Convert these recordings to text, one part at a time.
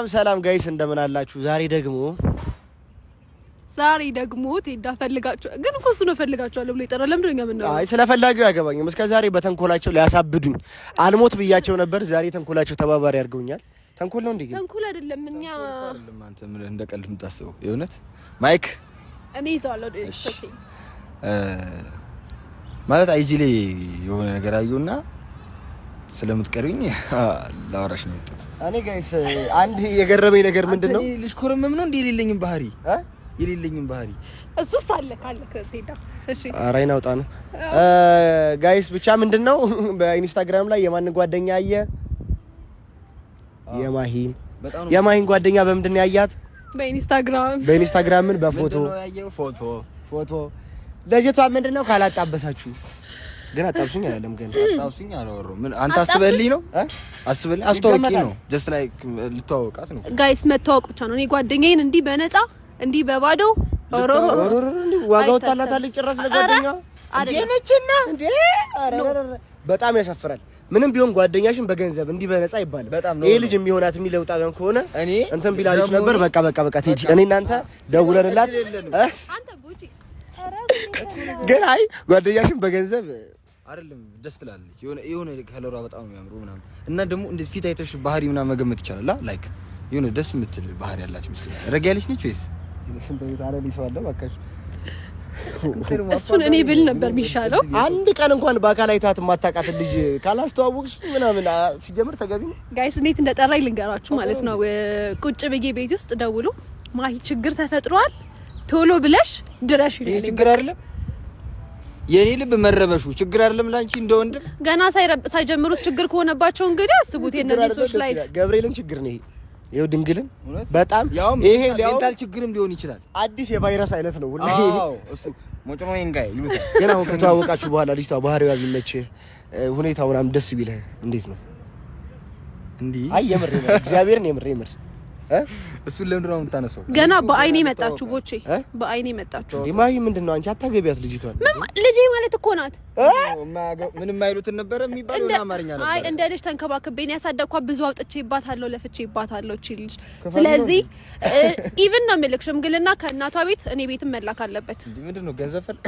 ሰላም ጋይስ እንደምን አላችሁ? ዛሬ ደግሞ ቴዳ ፈልጋችሁ ግን እኮ እሱ ነው ፈልጋችኋለሁ ብሎ ይጠራል። ለምን ነው የምናወራው? አይ ስለፈላጊው ያገባኝም። እስከ ዛሬ በተንኮላቸው ሊያሳብዱኝ አልሞት ብያቸው ነበር። ዛሬ ተንኮላቸው ተባባሪ አድርገውኛል። ተንኮል ነው እንዴ? ተንኮል አይደለም። እኛ አንተ ምን እንደቀልድ የምታስበው የእውነት ማይክ እኔ ይዘዋለሁ። ኦኬ ማለት አይጂ ላይ የሆነ ነገር አየውና ስለምትቀርብኝ ላወራሽ ነው የመጣሁት። እኔ ጋይስ አንድ የገረመኝ ነገር ምንድነው? ልጅ ኮረመም ነው እንዴ? የሌለኝም ባህሪ እሱስ አለ ቴዳ። እሺ አራይን አውጣ ነው ጋይስ። ብቻ ምንድነው በኢንስታግራም ላይ የማን ጓደኛ አየ? የማሂን ጓደኛ በምንድን ነው ያያት? በኢንስታግራም ምን በፎቶ ፎቶ ልጅቷ ምንድነው ካላጣበሳችሁ ግን አጣብሱኝ አይደለም ግን አጣብሱኝ አላወራው። ምን አንተ አስበልኝ ነው አስበልኝ አስተዋውቂ ነው ጀስት ላይክ ልተዋወቃት ነው ጋይስ። መተዋወቅ ብቻ ነው። እኔ ጓደኛዬን እንዲህ በነፃ እንዲህ በባዶ ዋጋው ታላታለች ጭራሽ ለጓደኛዋ አደነችና እንዴ! በጣም ያሳፍራል። ምንም ቢሆን ጓደኛሽን በገንዘብ እንዲህ በነፃ ይባላል። ይሄ ልጅ የሚሆናት የሚለውጣ ቢሆን ከሆነ እንትን ቢላልሽ ነበር። በቃ ቴጂ እኔ እናንተ ደውለንላት አንተ ቡጪ ግን አይ ጓደኛሽን በገንዘብ አይደለም ደስ ትላለች። የሆነ ከለሯ በጣም የሚያምሩ ምናምን እና ደግሞ እንደዚህ ፊት አይተሽ ባህሪ ምናምን መገመት ይቻላል። ላይክ የሆነ ደስ የምትል ባህሪ ያላት ይመስላል። ረጋ ያለች ነች ወይስ ስንት ቤት አለ ሊሰዋለ ባካሽ? እሱን እኔ ብል ነበር የሚሻለው። አንድ ቀን እንኳን በአካል አይታት ማታቃት ልጅ ካላስተዋወቅሽ ምናምን ሲጀምር ተገቢ ነው። ጋይስ እንዴት እንደጠራኝ ልንገራችሁ ማለት ነው። ቁጭ ብዬ ቤት ውስጥ ደውሎ ማሂ ችግር ተፈጥሯል ቶሎ ብለሽ ድረሽ ይላል። ይሄ ችግር አይደለም የኔ ልብ መረበሹ ችግር አይደለም ላንቺ እንደወንድም ገና ሳይጀምሩት ችግር ከሆነባቸው እንግዲህ አስቡት። የነዚህ ሰዎች ላይ ገብርኤልን ችግር ነው ይሄ። ይሄው ድንግልን በጣም ይሄ ሜንታል ችግርም ሊሆን ይችላል። አዲስ የቫይረስ አይነት ነው ሁሉ እሱ ሞጮሞኝ ጋር ይሉታል። ግን አሁን ከተዋወቃችሁ በኋላ ልጅቷ ባህሪዋ ቢመችህ ሁኔታው ምናምን ደስ ቢልህ እንዴት ነው እንዴ? አይ የምር እግዚአብሔርን የምር እሱ ለምንድን ነው የምታነሳው? ገና በአይኔ መጣችሁ ቦቼ በአይኔ መጣችሁ። ማሂ ምንድነው አንቺ አታገቢያት ልጅቷን? ልጄ ማለት እኮ ናት። ምንም አይሉትን ነበር የሚባለው አማርኛ ነበር። አይ እንደ ልጅ ተንከባክቤን ያሳደግኳት ብዙ አውጥቼባታለሁ ለፍቼባታለሁ እቺ ልጅ። ስለዚህ ኢቭን ነው የምልክ ሽምግልና ከእናቷ ቤት እኔ ቤትም መላክ አለበት። ምንድነው ገንዘብ ፈል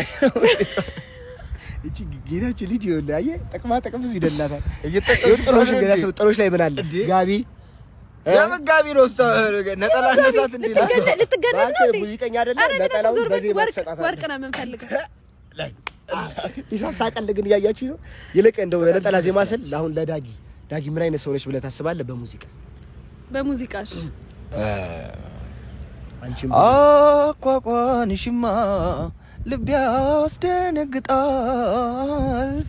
እቺ ጌታችን ልጅ ይኸውልህ አየህ ጥቅም እዚህ ይደላታል። ጥሮሽ ገና ሰው ጥሮሽ ላይ ምን አለ ጋቢ ያመጋቢ ነው ነጠላ እንደሳት እንዴ ልትገነስ ነው እንዴ? ይቀኛ አይደለም ነጠላውን በዚህ ማሰጣት ወርቅ ነው የምንፈልገው። ሂሳብ ሳቀል ግን እያያችሁ ነው። ይልቅ እንደው ነጠላ ዜማ ስል አሁን ለዳጊ ምን አይነት ሰው ነች ብለህ ታስባለህ? በሙዚቃሽ አንቺም አቋቋንሽማ ልብ ያስደነግጣል፣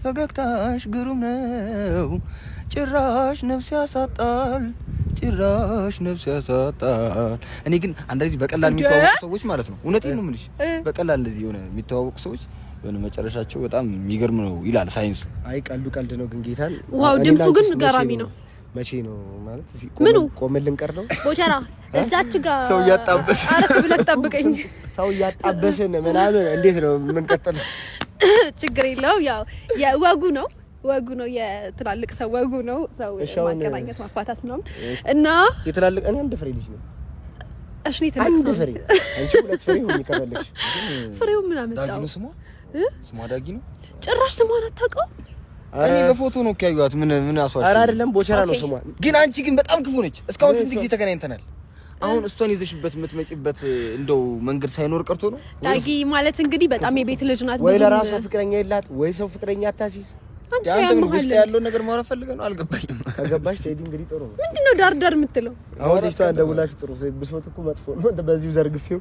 ፈገግታሽ ግሩም ነው ጭራሽ ነፍስ ያሳጣል። እኔ ግን አንዳንዴ በቀላል የሚተዋወቁ ሰዎች ማለት ነው እውነቴን ነው የምልሽ፣ በቀላል እንደዚህ የሆነ የሚተዋወቁ ሰዎች የሆነ መጨረሻቸው በጣም የሚገርም ነው ይላል ሳይንሱ። አይ ቀልዱ ግን ጌታን ዋው ድምፁ ግን ገራሚ ነው። መቼ ነው ማለት ምኑ ቆመልን ቀር ነው ቦቸራ እዛች ጋር ሰው ያጣበስ አረፍ ብለህ ጠብቀኝ። ሰው ያጣበስን ምናምን እንዴት ነው የምንቀጥለው? ችግር የለውም ያው ወጉ ነው የትላልቅ ሰው ወጉ ነው። ሰው ማገናኘት ማፋታት ምናምን እና የትላልቅ እኔ አንድ ፍሬ ልጅ ነው። እሺ ነው ትላልቅ ሰው አንቺ ሁለት ፍሬ ሆኜ ከበለሽ ፍሬው ምን አመጣው? ዳጊ ነው ስሟ ዳጊ ነው። ጭራሽ ስሟን አታውቀውም? እኔ በፎቶ ነው ካዩት ምን አሷሽ? ኧረ አይደለም ቦቸራ ነው ስሟ። ግን አንቺ ግን በጣም ክፉ ነች። እስካሁን ስንት ጊዜ ተገናኝተናል። አሁን እሷን ይዘሽበት የምትመጪበት እንደው መንገድ ሳይኖር ቀርቶ ነው። ዳጊ ማለት እንግዲህ በጣም የቤት ልጅ ናት። ወይ ለራሷ ፍቅረኛ የላት ወይ ሰው ፍቅረኛ አታሲስ። አንተ ምን ውስጥ ያለው ነገር ማውራት ፈልገህ ነው? አልገባኝም። ከገባሽ ቴዲ እንግዲህ ጥሩ ነው። ምንድነው ዳር የምትለው? አሁን ልጅቷ እንደውላችሁ ጥሩ ብሶት እኮ መጥፎ ነው። በዚሁ ዘርግፌው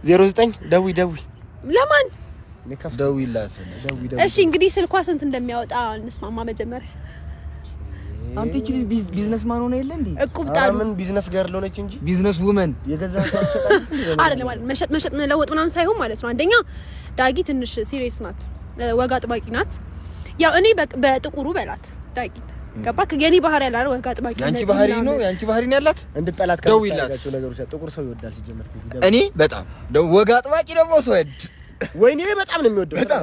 09 ደውይ ለማን ደውይላት። እሺ እንግዲህ ስልኳ ስንት እንደሚያወጣ እንስማማ መጀመሪያ። አንተ እቺ ቢዝነስማን ሆነ የለ እንዴ? እቁብጣሉ ምን ቢዝነስ ጋር ለሆነች እንጂ ቢዝነስ ውመን የገዛቸው አይደለም ማለት መሸጥ መለወጥ ምናምን ሳይሆን ማለት ነው። አንደኛ ዳጊ ትንሽ ሲሪየስ ናት፣ ወጋ ጥባቂ ናት። ያው እኔ በጥቁሩ በላት ዳጊ ገባክ? የኔ ባህሪ ያለ ወጋ ጥባቂ ናት። ያንቺ ባህሪ ነው ያላት። እንድጠላት ከሚያደርጋቸው ነገሮች ጥቁር ሰው ይወዳል ሲጀመር። እኔ በጣም ወጋ ጥባቂ ደግሞ ሰው ወድ ወይኔ በጣም ነው የሚወደው። በጣም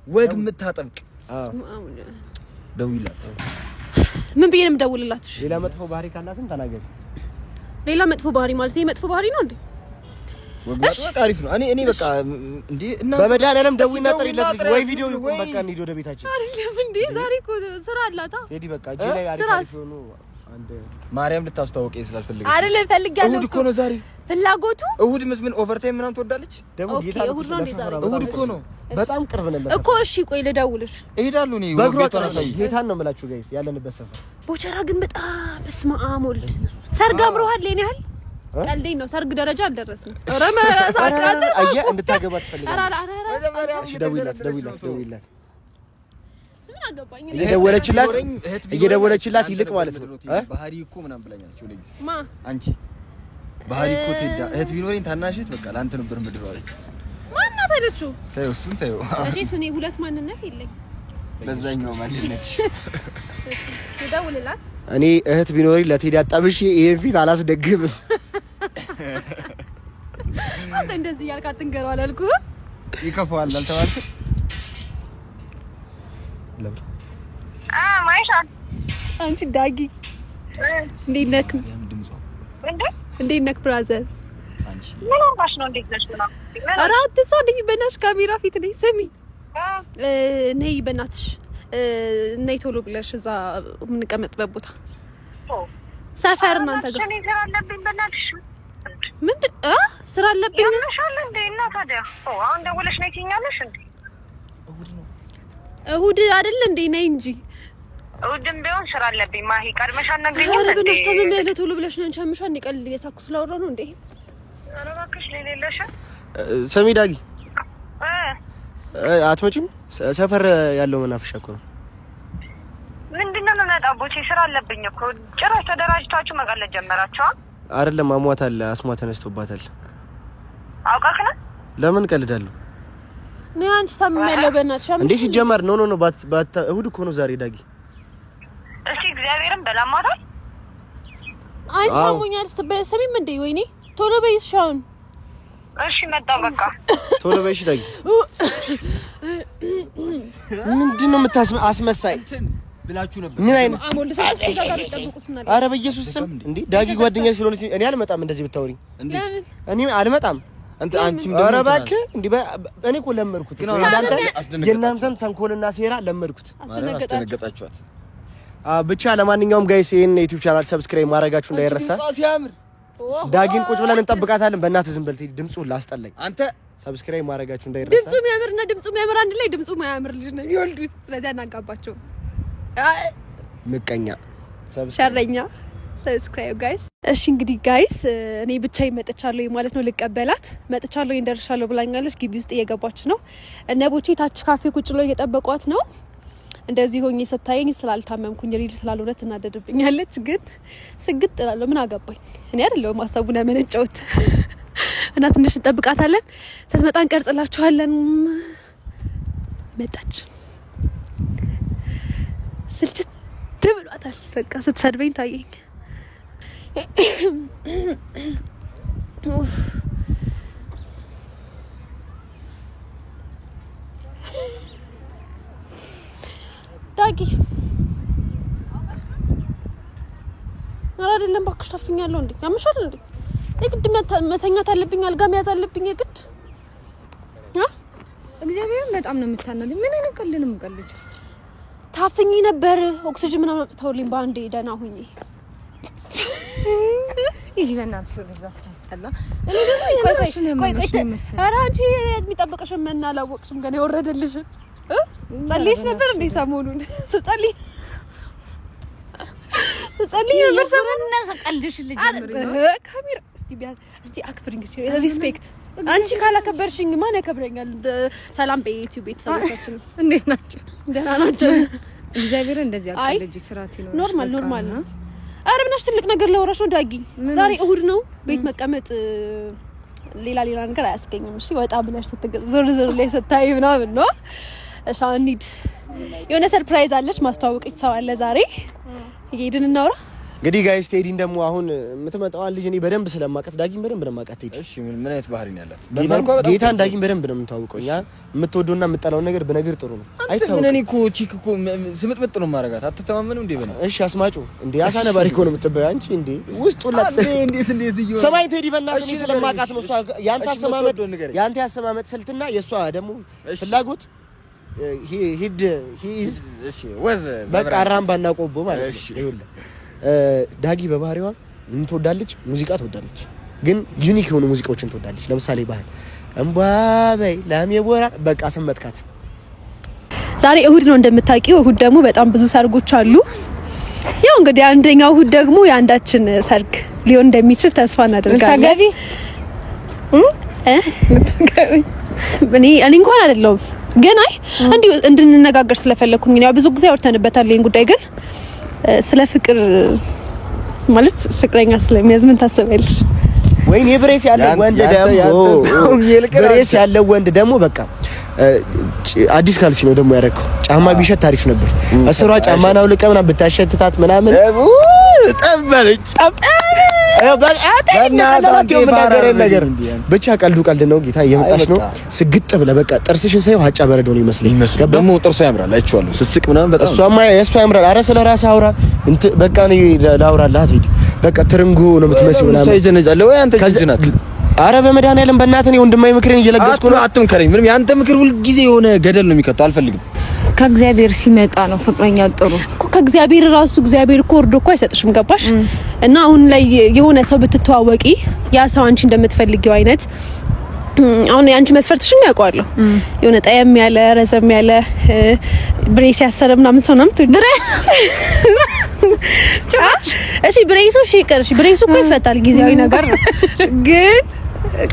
ወግ የምታጠብቅ ደውይላት ምን ብዬ ነው የምደውልላት? ሌላ መጥፎ ባህሪ ካላትም ተናገሪ። ሌላ መጥፎ ባህሪ ማለት ይሄ መጥፎ ባህሪ ነው እንዴ? ወግባቱ አሪፍ ነው። እኔ በቃ እንዴ እና በመድኃኒዓለም ደውይና ጥሪላት ልጅ ወይ ቪዲዮ ይቆም በቃ እንሂድ ወደ ቤታችን። አይደለም እንዴ ዛሬ እኮ ስራ አላታ። ቴዲ በቃ እጂ ላይ አሪፍ ሆኖ አንድ ማርያም ልታስተዋውቀኝ ስላልፈልገ አይደለም ፈልጊያለሁ። እሁድ እኮ ነው ዛሬ ፍላጎቱ። እሁድ ምን ኦቨርታይም ምናምን ትወዳለች ደግሞ ጌታ እሁድ ነው እንዴ ዛሬ? እሁድ እኮ ነው በጣም ቅርብ ነን እኮ። እሺ ቆይ ልደውልሽ። እሄዳለሁ እኔ በእግሯ ጌታን ነው የምላችሁ ጋይስ ያለንበት ሰፈር። ቦቸራ ግን በጣም በስመ አብ ወልድ ሰርግ አምሮሃል የኔ ያህል ቀልዴን ነው። ሰርግ ደረጃ አልደረስንም። ኧረ መሳቃት አያ እንድታገባ ትፈልጋለች። እሺ ደውይላት ምን አገባኝ እየደወለችላት ይልቅ ማለት ነው ባህሪ እኮ ምናምን ብላኛለች። ወደ ጊዜ ማ አንቺ ባህሪ እኮ ትዳ እህት ቢኖረኝ ታናሽት በቃ ላንተ ነበር ምድር አለች። ማናት አለችው? ተይው እሱን ተይው። እሺ እኔ ሁለት ማንነት የለኝ ለዛኛው ማንነትሽ ደውልላት። እኔ እህት ቢኖረኝ ለቴዲ አጣብሽ ይሄን ፊት አላስደግምም። አንተ እንደዚህ ያልካ አትንገረው አላልኩህ? ይከፋዋል አልተባልክም? ለምን ማይሻን አንቺ ዳጊ እንዴት ነህ? እንዴት ነህ ብራዘር? አንቺ ምን ሆነሽ ነው? እንዴት ነሽ? ነው ኧረ አትሳደኝ በእናትሽ፣ ካሜራ ፊት ነኝ። ስሚ ነይ በእናትሽ ነይ ቶሎ ብለሽ እዛ የምንቀመጥበት ቦታ ሰፈር እናንተ ጋር እኔ ስራ አለብኝ። በእናትሽ ምንድን ስራ አለብኝ ያምሻል እንዴ? እና ታዲያ አሁን ደውለሽ ነይ ትይኛለሽ እንዴ? እሁድ አይደል እንዴ? ነይ እንጂ እሁድም ቢሆን ስራ አለብኝ። ማሂ ቀድመሽ አትነግሪኝም እንዴ? በእናትሽ ተመመለ ቶሎ ብለሽ ነው እንቻምሻ ንቀል የሳኩ ስለወራ ነው እንዴ? ኧረ እባክሽ ሌለሽ ሰሚ ዳጊ አትመጪም? ሰፈር ያለው መናፈሻ እኮ ነው። ምንድነው የምመጣው? ቦቼ ስራ አለብኝ እኮ። ጭራሽ ተደራጅታችሁ መቀለድ ጀመራችሁ? አይደለም አሟታል፣ አስሟ ተነስቶባታል። አውቃክ ነው? ለምን ቀልዳለሁ? ነይ አንቺ ተመመለ በእናትሽ እንዴ ሲጀመር ኖ እሁድ እኮ ነው ዛሬ ዳጊ። እስኪ እግዚአብሔርን በላማታል። አንቺ አሞኛል ስትበሰሚም እንዴ? ወይኔ ቶሎ በይሽ አሁን። እሺ መጣሁ በቃ ቶሎ በይሽ ዳጊ። ምንድነው አስመሳይ ብላችሁ ነበር? ምን አይነት አሞል ሰዓት እዛ ጋር ተጠብቁስና ኧረ በኢየሱስ ስም እንዴ ዳጊ ጓደኛዬ ስለሆነች እኔ አልመጣም። እንደዚህ ብታወሪኝ እኔ አልመጣም። አንቺም ኧረ እባክህ እንዴ እኔ እኮ ለመድኩት። የእናንተን ተንኮልና ሴራ ለመድኩት። አስደነገጣችኋት። ብቻ ለማንኛውም ጋይስ ይሄን ዩቲዩብ ቻናል ሰብስክራይብ ማድረጋችሁ እንዳይረሳ። ዳጊን ቁጭ ብለን እንጠብቃታለን። በእናትህ ዝም በል ድምፁ ላስጠላኝ። አንተ ሰብስክራይብ ማድረጋችሁ እንዳይረሳ። ድምፁ የሚያምርና ድምፁ የሚያምር አንድ ላይ ድምፁ የማያምር ልጅ ነው የሚወልዱት። ስለዚህ አናጋባቸው። ምቀኛ ሸረኛ ሰብስክራይብ ጋይስ። እሺ እንግዲህ ጋይስ እኔ ብቻዬን መጥቻለሁ ማለት ነው። ልቀበላት መጥቻለሁ እንደርሻለሁ ብላኛለች። ግቢ ውስጥ እየገባች ነው። እነ ቦቼ ታች ካፌ ቁጭ ብለው እየጠበቋት ነው። እንደዚህ ሆኜ ስታየኝ ስላልታመምኩኝ ሪል ስላልሆነ ትናደድብኛለች። ግን ስግጥ እላለሁ። ምን አገባኝ? እኔ አይደለሁም ሀሳቡን ያመነጨሁት። እና ትንሽ እንጠብቃታለን። ስትመጣ እንቀርጽላችኋለን። መጣች። ስልችት ብሏታል። በቃ ስትሰድበኝ ታየኝ። ዳጊ ኧረ አይደለም እባክሽ ታፍኛለሁ እንዴ? ያምሻል እንዴ? የግድ መተኛት አለብኝ፣ አልጋ መያዝ አለብኝ የግድ። እግዚአብሔር በጣም ነው የምታናለኝ። ምን አይነት ቀልድ ነው የምቀልጅ? ታፍኝ ነበር ኦክሲጅን ምናምን አጥተውልኝ በአንዴ ደህና ሁኚ። እዚህ በእናትሽ ወደዛ ታስጠላ። እኔ ደግሞ የማሽን የማሽን ኧረ አንቺ የሚጠብቅሽን መና አላወቅሽም ገና የወረደልሽን ጸልይሽ ነበር እንዴ? ሰሞኑን ስጸልይ ነበር። ሰሞኑን ቀልድሽ ልጀምር ነው። ካሜራ እስቲ አክብሪኝ፣ ሪስፔክት። አንቺ ካላከበርሽኝ ማን ያከብረኛል? ሰላም በዩቲዩብ ቤተሰቦቻችን እንዴት ናቸው? ደህና ናቸው። እግዚአብሔር እንደዚህ አቀልጅ ስራት ይኖር። ኖርማል ነው። ኧረ ብናሽ ትልቅ ነገር ለወራሽ ነው ዳጊ። ዛሬ እሁድ ነው። ቤት መቀመጥ ሌላ ነገር አያስገኝም። እሺ ወጣ ብለሽ ዞር ላይ ስታይ ምናምን ነው። እሺ እንሂድ። የሆነ ሰርፕራይዝ አለሽ፣ ማስተዋወቅሽ ሰው አለ ዛሬ። እየሄድን እናውራ። እንግዲህ ጋይስ ቴዲን ደግሞ አሁን የምትመጣው ልጅ እኔ በደንብ ስለማውቃት ዳጊን በደንብ ነው የማውቃት። ቴዲ እሺ ምን አይነት ባህሪ ነው ያላት? ጌታን ዳጊን በደንብ ነው የምታውቀው። እኛ የምትወደውና የምጠላውን ነገር ብነግር ጥሩ ነው። አይታወቅም። ምን እኔ እኮ ቺክ እኮ ስምጥምጥ ነው ማረጋት። አትተማመንም እንዴ? በእኔ እሺ አስማጩ እንዴ አሳነባሪ እኮ ነው የምትበይ አንቺ እንዴ ውስጡላት እንዴት ይሆነ ሰማይ ቴዲ በእናትህ እኔ ስለማውቃት ነው። እሷ ያንተ ያሰማመጥ ስልትና የእሷ ደግሞ ፍላጎት ሂድ ሂዝ በቃ አራምባና ቆቦ ማለት ነው። ይኸውልህ ዳጊ በባህሪዋ ምን ትወዳለች? ሙዚቃ ትወዳለች፣ ግን ዩኒክ የሆኑ ሙዚቃዎችን ትወዳለች። ለምሳሌ ባህል እምባ በይ ላሜ ቦራ በቃ ስመጥካት። ዛሬ እሁድ ነው እንደምታውቂው። እሁድ ደግሞ በጣም ብዙ ሰርጎች አሉ። ያው እንግዲህ አንደኛው እሁድ ደግሞ የአንዳችን ሰርግ ሊሆን እንደሚችል ተስፋ እናደርጋለን። ታገቢ እኔ እንኳን አይደለሁም ግን አይ እንዲሁ እንድንነጋገር ስለፈለኩኝ ነው። ብዙ ጊዜ አውርተንበታል ይሄን ጉዳይ፣ ግን ስለ ፍቅር ማለት ፍቅረኛ ስለሚያዝ ምን ታስቢያለሽ? ወይኔ ብሬስ ያለው ወንድ ደግሞ በቃ አዲስ ካልሲ ነው ደግሞ ያረከው። ጫማ ቢሸት ታሪፍ ነበር። እስሯ ጫማና አውልቀህ ምናምን ብታሸትታት ምናምን ጠበለች ነገር ብቻ ቀልዱ ቀልድ ነው። ጌታ እየመጣች ነው። ስግጥ ብለህ በቃ ጥርስሽን ሳይው ሀጫ በረዶ ነው ይመስለኝ። ደግሞ ጥርሷ ያምራል አይቼዋለሁ። ስስቅ ምናምን በጣም እሷማ የእሷ ያምራል። ኧረ ስለ ራስህ አውራ በቃ ነው ላውራላት ሄድ በቃ ትርንጎ ነው የምትመስለው ምናምን ሳይጀነጃለ ወይ አንተ ጅጅናት። ኧረ በመድኃኒዓለም በእናትህ ነው ወንድማዊ ምክሬን እየለገስኩ ነው። አትምከረኝ። ምንም ያንተ ምክር ሁልጊዜ የሆነ ገደል ነው የሚከተው። አልፈልግም። ከእግዚአብሔር ሲመጣ ነው ፍቅረኛ ጥሩ እኮ። ከእግዚአብሔር ራሱ እግዚአብሔር እኮ ወርዶ እኮ አይሰጥሽም። ገባሽ? እና አሁን ላይ የሆነ ሰው ብትተዋወቂ ያ ሰው አንቺ እንደምትፈልጊው አይነት አሁን የአንቺ መስፈርትሽን ያውቀዋለሁ። የሆነ ጠየም ያለ ረዘም ያለ ብሬስ ያሰረ ምናምን ሰው ነው ብሬ እሺ ብሬሱ እሺ ይቀርሽ። ብሬሱ እኮ ይፈታል፣ ጊዜያዊ ነገር ነው። ግን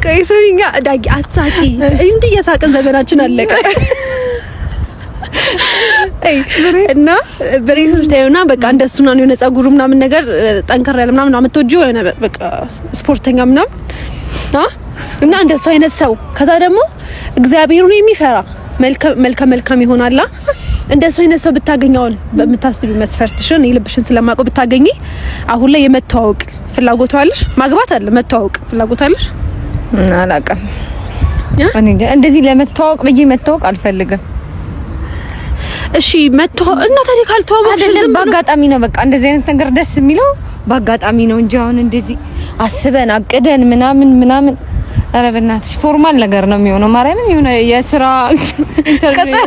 ከይሱኛ ዳጊ አትሳቂ። እንዴ የሳቅን ዘመናችን አለቀ። እና ብሬሶች ታዩና በቃ እንደሱ ነው የሆነ ጸጉሩ ምናምን ነገር ጠንከር ያለ ምናምን አምጥቶጂው የሆነ በቃ ስፖርተኛ ምናምን እና እንደሱ አይነት ሰው ከዛ ደግሞ እግዚአብሔርን የሚፈራ መልካም ይሆናል። እንደሱ አይነት ሰው ብታገኛውን በምታስቢ መስፈርትሽን የልብሽን ስለማቆ ብታገኚ አሁን ላይ የመተዋወቅ ፍላጎት አለሽ? ማግባት አለ መተዋወቅ ፍላጎት አለሽ? አላውቅም። እንደዚህ ለመተዋወቅ መተዋወቅ አልፈልግም። እሺ መተዋወቅ እና ታዲያ ካልተዋወቅሽ አይደለም በአጋጣሚ ነው። በቃ እንደዚህ አይነት ነገር ደስ የሚለው በአጋጣሚ ነው እንጂ አሁን እንደዚህ አስበን አቅደን ምናምን ኧረ በእናትሽ ፎርማል ነገር ነው የሚሆነው። ማርያምን የሆነ የስራ ኢንተርቪው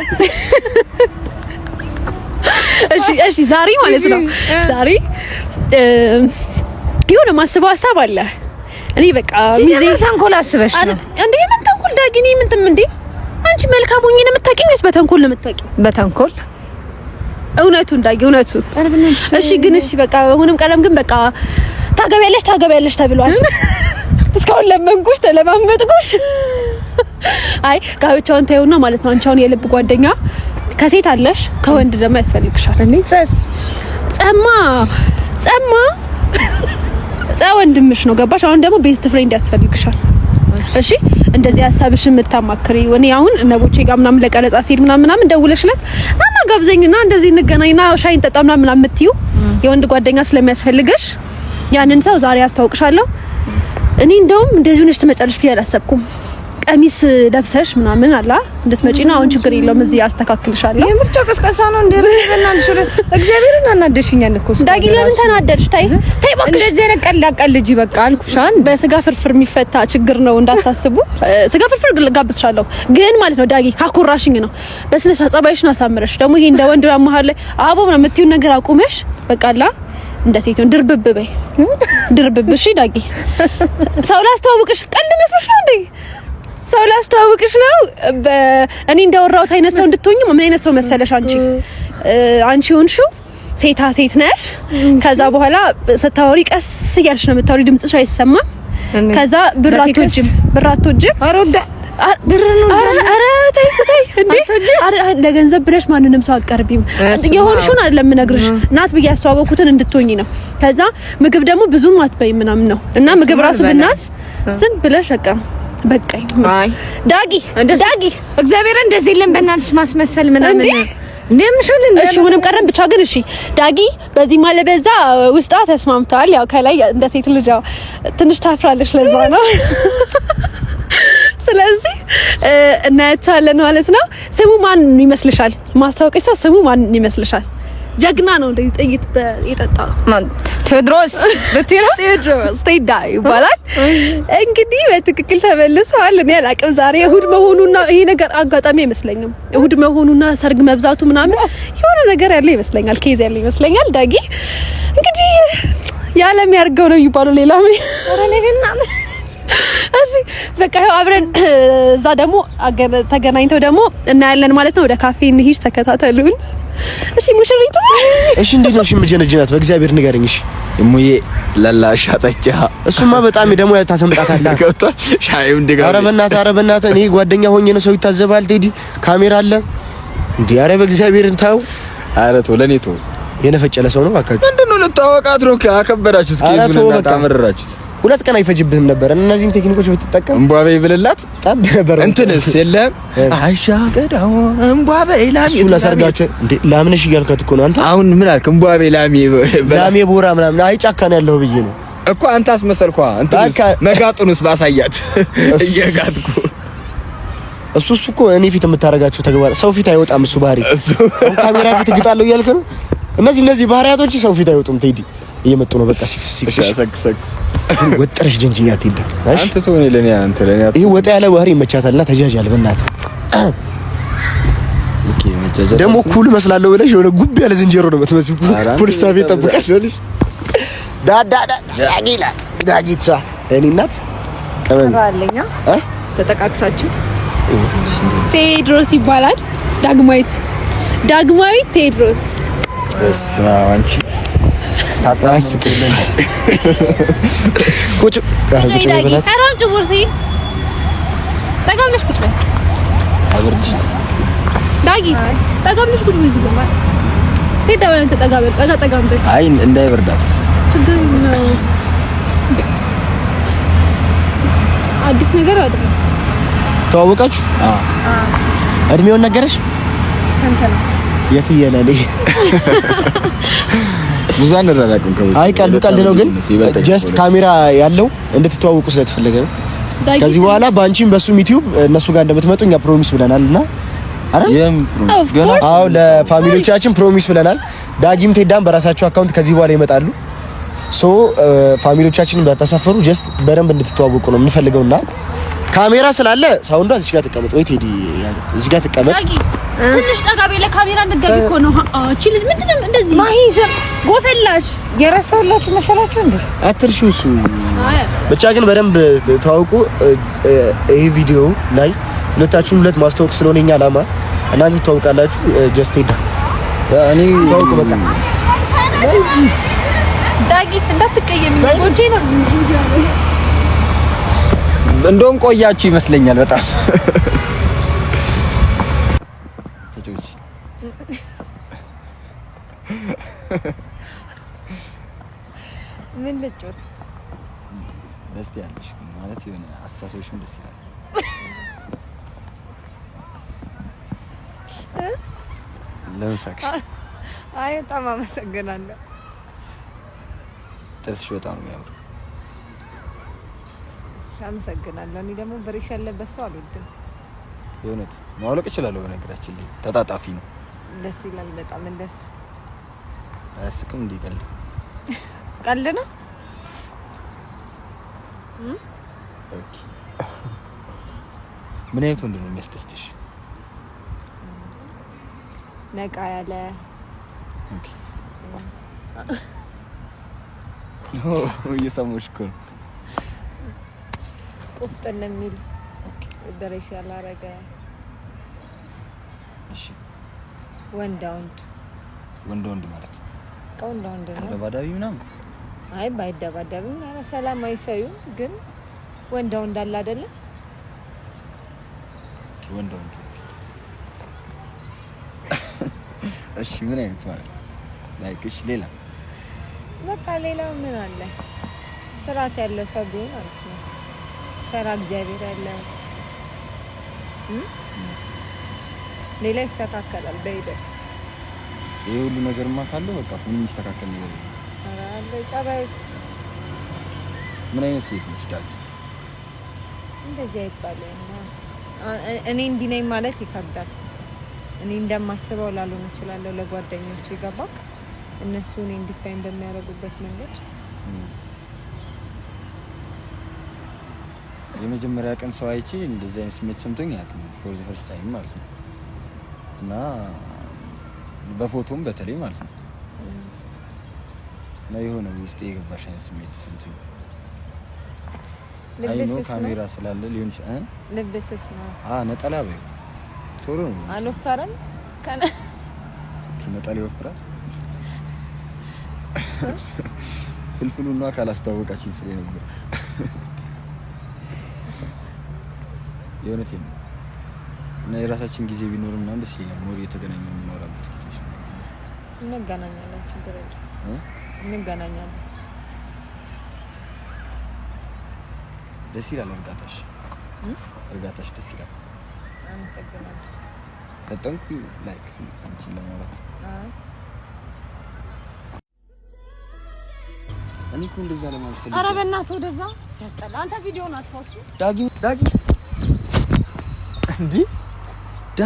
እሺ ዛሬ ማለት ነው። ዛሬ የሆነ ማስበው ሀሳብ አለ። እኔ በቃ ሚዜ ተንኮል አስበሽ ነው እንዴ? ምን ተንኮል ዳጊኒ ምንድን እንዴ? አንቺ መልካም ሆኜ ነው የምታውቂኝ ወይስ በተንኮል ነው የምታውቂኝ? በተንኮል እውነቱን ዳጊ እውነቱን። እሺ ግን እሺ በቃ አሁንም ቀደም ግን በቃ ታገቢያለሽ ተብሏል። እስካሁን ለመንኩሽ ተለማመጥኩሽ። አይ ጋብቻውን ታዩና ማለት ነው። አንቺ አሁን የልብ ጓደኛ ከሴት አለሽ፣ ከወንድ ደግሞ ያስፈልግሻል። እኔ ወንድምሽ ነው ገባሽ? አሁን ደግሞ ቤስት ፍሬንድ ያስፈልግሻል። እሺ እንደዚህ ሀሳብሽ የምታማክሪ እኔ አሁን ነቦቼ ጋር ምናምን ለቀረጻ ሲል ምናምን ደውለሽለት እና ጋብዘኝና እንደዚህ እንገናኝና ሻይ እንጠጣ ምናምን የምትዩ የወንድ ጓደኛ ስለሚያስፈልግሽ ያንን ሰው ዛሬ አስተዋውቅሻለሁ። እኔ እንደውም እንደዚህ ነሽ ትመጫለሽ ብዬ አላሰብኩም። ቀሚስ ለብሰሽ ምናምን አላ እንድትመጪ ነው። አሁን ችግር የለውም እዚህ አስተካክልሻለሁ። የምርጫ ቀስቀሳ ነው እንደ በእናትሽ እግዚአብሔርን አናደሽኛል እኮ ዳጊ። ለምን ተናደድሽ? ታይ እባክሽ እንደዚህ አይነት ቀልድ በቃ አልኩሻን። በስጋ ፍርፍር የሚፈታ ችግር ነው እንዳታስቡ። ስጋ ፍርፍር ጋብዝሻለሁ ግን ማለት ነው ዳጊ ካኮራሽኝ ነው። በስነ ስርዓት ጸባይሽን አሳምረሽ ደግሞ ይሄ እንደ ወንድ መሀል ላይ አቦ ነው የምትይው ነገር አቁመሽ በቃላ እንደ ሴት ነው ድርብብ በይ ድርብብ። እሺ ዳጊ ሰው ላስተዋውቅሽ ቀልድ መስሎሽ ነው እንዴ? ሰው ላስተዋውቅሽ ነው። እኔ እንዳወራሁት አይነት ሰው እንድትሆኚ ምን አይነት ሰው መሰለሽ? አንቺ ሆንሽው ሴት ነሽ። ከዛ በኋላ ስታወሪ ቀስ እያልሽ ነው የምታወሪ፣ ድምጽሽ አይሰማም። ከዛ ብራቶጅም አሮዳ አረ ተይ እንዴ! አረ ለገንዘብ ብለሽ ማንንም ሰው አቀርቢም። የሆንሽውን አይደለም የምነግርሽ፣ ናት ብዬ ያስተዋወኩትን እንድትሆኚ ነው። ከዛ ምግብ ደግሞ ብዙም አትበይም ምናምን ነው እና ምግብ ራሱ ብናስ ዝም ብለሽ በቃኝ። አይ ዳጊ እግዚአብሔር እንደዚህ የለም በእናትሽ ማስመሰል ምናምን እንደምሽል እሺ ምንም ቀረም ብቻ ግን እሺ ዳጊ በዚህ ማለት በዛ ውስጣ ተስማምተዋል። ያው ከላይ እንደ ሴት ልጅ ትንሽ ታፍራለች ለዛ ነው። ስለዚህ እናያቻለን ማለት ነው። ስሙ ማን ይመስልሻል? ማስታወቂያ ሰው ስሙ ማን ይመስልሻል? ጀግና ነው እንደ ጥይት በየጠጣ ማን? ቴዎድሮስ ቴዎድሮስ ቴዳ ይባላል። እንግዲህ በትክክል ተመልሰዋል። እኔ አላቅም ዛሬ እሁድ መሆኑና ይሄ ነገር አጋጣሚ አይመስለኝም። እሁድ መሆኑና ሰርግ መብዛቱ ምናምን የሆነ ነገር ያለ ይመስለኛል። ኬዝ ያለ ይመስለኛል። ዳጊ እንግዲህ ያለም ያርገው ነው የሚባለው። ሌላ ምን ወረኔና እሺ በቃ አብረን እዛ ደግሞ ተገናኝተው ደግሞ እናያለን ማለት ነው። ወደ ካፌ እንሂድ፣ ተከታተሉን። እሺ ሙሽሪት፣ እሺ እንዴት ነው? እሺ ምጀነጅናት በእግዚአብሔር ንገረኝ። እሺ እሙዬ ለላሻ ጠጫ እሱማ በጣም ደግሞ ታሰምጣታለህ። ሻይም እንደጋ ኧረ በእናትህ እኔ ጓደኛ ሆኜ ነው። ሰው ይታዘባል። ቴዲ ካሜራ አለ እንዴ? ኧረ በእግዚአብሔር ታው። ኧረ ተው፣ ለኔ ተው። የነፈጨለ ሰው ነው አካችሁ። ምንድነው ልታወቃት ነው? አከበራችሁት፣ ኬዙን ታመረራችሁት። 2 ቀን አይፈጅብህም ነበር እነዚህን ቴክኒኮች ብትጠቀም። እንቧቤ ብልላት ጠብ ነበር። እንትንስ የለም አሻገዳው እንቧቤ ላሚ እሱ ለሰርጋችሁ እንዴ ላምነሽ እያልካት እኮ ነው አንተ። አሁን ምን አልክ? እንቧቤ ላሚ ቦራ ምናምን አይ ጫካ ነው ያለው ብዬ ነው እኮ አንተ አስመሰልኳ። እንትንስ መጋጡንስ ባሳያት እየጋጥኩ እሱ እኮ እኔ ፊት የምታረጋቸው ተግባር ሰው ፊት አይወጣም። እሱ ባህሪ ካሜራ ፊት ግጣለው እያልክ ነው። እነዚህ ባህሪያቶች ሰው ፊት አይወጡም። ቴዲ እየመጡ ነው። በቃ ሲክስ ወጥረሽ ጀንጅኛ ትይዳ አንተ ተወኔ ለኔ አንተ ለኔ ይሄ ወጣ ያለ ባህሪ ይመቻታልና ተጃጃል። በእናትህ ደግሞ ኩል መስላለሁ ብለሽ የሆነ ጉብ ያለ ዝንጀሮ ነው የምትመስለው። ኩል ስታፍ ይጠብቃል ልጅ ዳጊታ እኔ እናት ቀመራለኛ ተጠቃቅሳችሁ ቴዎድሮስ ይባላል። ዳግማዊት ቴዎድሮስ አንቺ ታጣስቅልን ቁጭ በላት። አራም ጭውርሲ ተጋብለሽ ቁጭ በይ። አብርጂ ዳጊ ተጋብለሽ ቁጭ በይ። ዝም ብላ ተዳወን ተጠጋበል። አይ እንዳይበርዳት ችግር ነው። አዲስ ነገር አይደለም። ተዋወቃችሁ? እድሜውን ነገረሽ? ስንት ነው? የትየለሌ ብዙ አንረራቅም። አይ ቀልድ ነው ግን ጀስት ካሜራ ያለው እንድትተዋወቁ ስለተፈለገ ነው። ከዚህ በኋላ በአንቺም በሱም ዩቲዩብ እነሱ ጋር እንደምትመጡ እኛ ፕሮሚስ ብለናልና አረ አዎ ለፋሚሊዎቻችን ፕሮሚስ ብለናል። ዳጊም ቴዳም በራሳቸው አካውንት ከዚህ በኋላ ይመጣሉ። ሶ ፋሚሊዎቻችንን በተሰፈሩ ጀስት በደንብ እንድትተዋወቁ ነው የምንፈልገውና ካሜራ ስላለ ሳውንዷ እዚህ ጋር ተቀመጥ ወይ ቴዲ እዚህ ጋር ተቀመጥ። ትንሽ ጠጋ በለ ካሜራ እንደገቢ እኮ ነው። እቺ ልጅ ምንድነው እንደዚህ ማሂዘር ጎፈላሽ የረሳውላችሁ መሰላችሁ እንዴ? አትርሹ። እሱ ብቻ ግን በደንብ ተዋውቁ። ይሄ ቪዲዮ ላይ ሁለታችሁም ሁለት ማስተዋወቅ ስለሆነ እኛ አላማ እናንተ ተዋውቃላችሁ። ጀስት ሄዳ እኔ ተዋውቁ በቃ ዳጊ እንዳትቀየም ጎጂ ነው። እንደውም ቆያችሁ ይመስለኛል በጣም ተጆች ምን ልጭት ደስ ያለሽ ግን ማለት የሆነ አስተሳሰብሽም ደስ ይላል። ለምሳሌ አይ በጣም አመሰግናለሁ። ጥርስሽ በጣም የሚያምር አመሰግናለሁ። እኔ ደግሞ ብሬስ ያለበት ሰው አልወድም። የእውነት ማውለቅ እችላለሁ። በነገራችን ላይ ተጣጣፊ ነው። ደስ ይላል በጣም እንደሱ። አያስቅም እንዴ? ቀልድ ነው። ኦኬ ምን አይነት ወንድ ነው የሚያስደስትሽ? ነቃ ያለ ኦኬ ኦ እየሰማሁሽ እኮ ነው። ቁፍጥን የሚል ብሬስ ያላረገ እሺ ወንድ ማለት ወንድ ነው። ደባዳቢ ምናምን አይ ባይደባደብም ኧረ ሰላማዊ ሰው ግን ወንድ አለ አይደለ? ወንድ እሺ ምን አይነት ማለት ላይክ እሺ ሌላ በቃ ሌላው ምን አለ? ስርዓት ያለ ሰው ቢሆን ማለት ነው። ፈራ እግዚአብሔር ያለ ሌላ ይስተካከላል በሂደት። ይሄ ሁሉ ነገርማ ካለው በቃ ምንም የሚስተካከል ነገር የለም። ኧረ አለ ጸባይስ ምን አይነት ሴት ነች ዳጊ? እንደዚህ አይባልም። እኔ እንዲህ ነኝ ማለት ይከብዳል። እኔ እንደማስበው ላልሆን እችላለሁ ለጓደኞቼ ገባክ? እነሱ እኔ እንዲፋይን በሚያደርጉበት መንገድ የመጀመሪያ ቀን ሰው አይቼ እንደዚህ አይነት ስሜት ሰምቶኝ አያውቅም። ፎር ዘ ፈርስት ታይም ማለት ነው። እና በፎቶም በተለይ ማለት ነው እና የሆነ ውስጤ የገባሽ አይነት ስሜት ሰምቶኝ ልብስስ ነው ካሜራ ስላለ ሊሆን ይችላል። ልብስስ ነው ነጠላ በይ ቶሎ ነው አልወፈረም ከነ ነጠላ ይወፍራል። ፍልፍሉና ካላስተዋወቃችሁ ስለ ነበር የሆነቴ ነው እና የራሳችን ጊዜ ቢኖር ምናምን ደስ ይላል። ሞር የተገናኘን የምናወራበት ጊዜ እንገናኛለን። ችግር የለም እንገናኛለን። ደስ ይላል። እርጋታሽ ደስ ይላል። አመሰግናለሁ። ፈጠንኩ ላይክ አንቺን ለማውራት እኔ እኮ እንደዛ ለማለት ፈልጌ። ኧረ በእናትህ ወደዛ ሲያስጠላ። አንተ ቪዲዮውን አጥፋው። ዳጊ እንዴ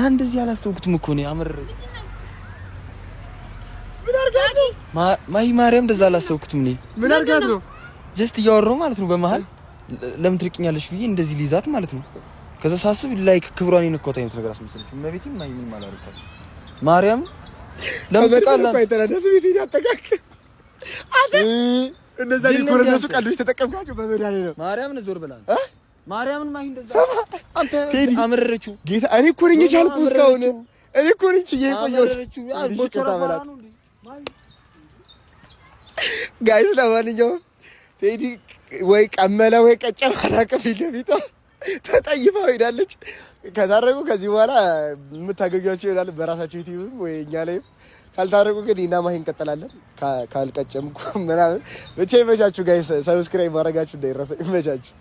እንደዚህ አላሰብኩትም እኮ ነው አመረረች። ምን አርጋት ነው ማርያም እንደዛ አላሰብኩትም እኔ። ምን አርጋት ነው ጀስት እያወራሁ ማለት ነው በመሃል ለምን ትርቅኛለሽ ብዬ እንደዚህ ሊዛት ማለት ነው። ከዛ ሳስብ ላይክ ክብሯን የነካሁት አይነት ነገር አስመስለች። እመቤቴ ምን ማላረካት ማርያም ለምን ትቃላ ባይተራዳስ ቤት ያጠቃቅ እነዛ ሊኮረነሱ ቀልዶች ተጠቀምካቸው በመድኃኒዓለም ነው። ማርያም ዞር ብላ ማርያምን ማይ እንደዛ አንተ አመረረችው ጌታ። እኔ እኮ ነኝ የቻልኩት እስካሁን እኔ እኮ ነኝ የቆየሁት። ጋይስ ለማንኛውም ቴዲ ወይ ቀመለ ወይ ቀጨም አላውቅም። ፊት ለፊቷ ተጠይፋ ሄዳለች። ከታረቁ ከዚህ በኋላ የምታገኟቸው ይሆናል በራሳቸው ዩቲዩብ ወይ እኛ ላይም። ካልታረቁ ግን እና ማሂን እንቀጥላለን። ካልቀጨምኩ ምናምን ብቻ ይመቻችሁ ጋይስ። ሰብስክራይብ ማድረጋችሁ እንዳይረሳ። ይመቻችሁ።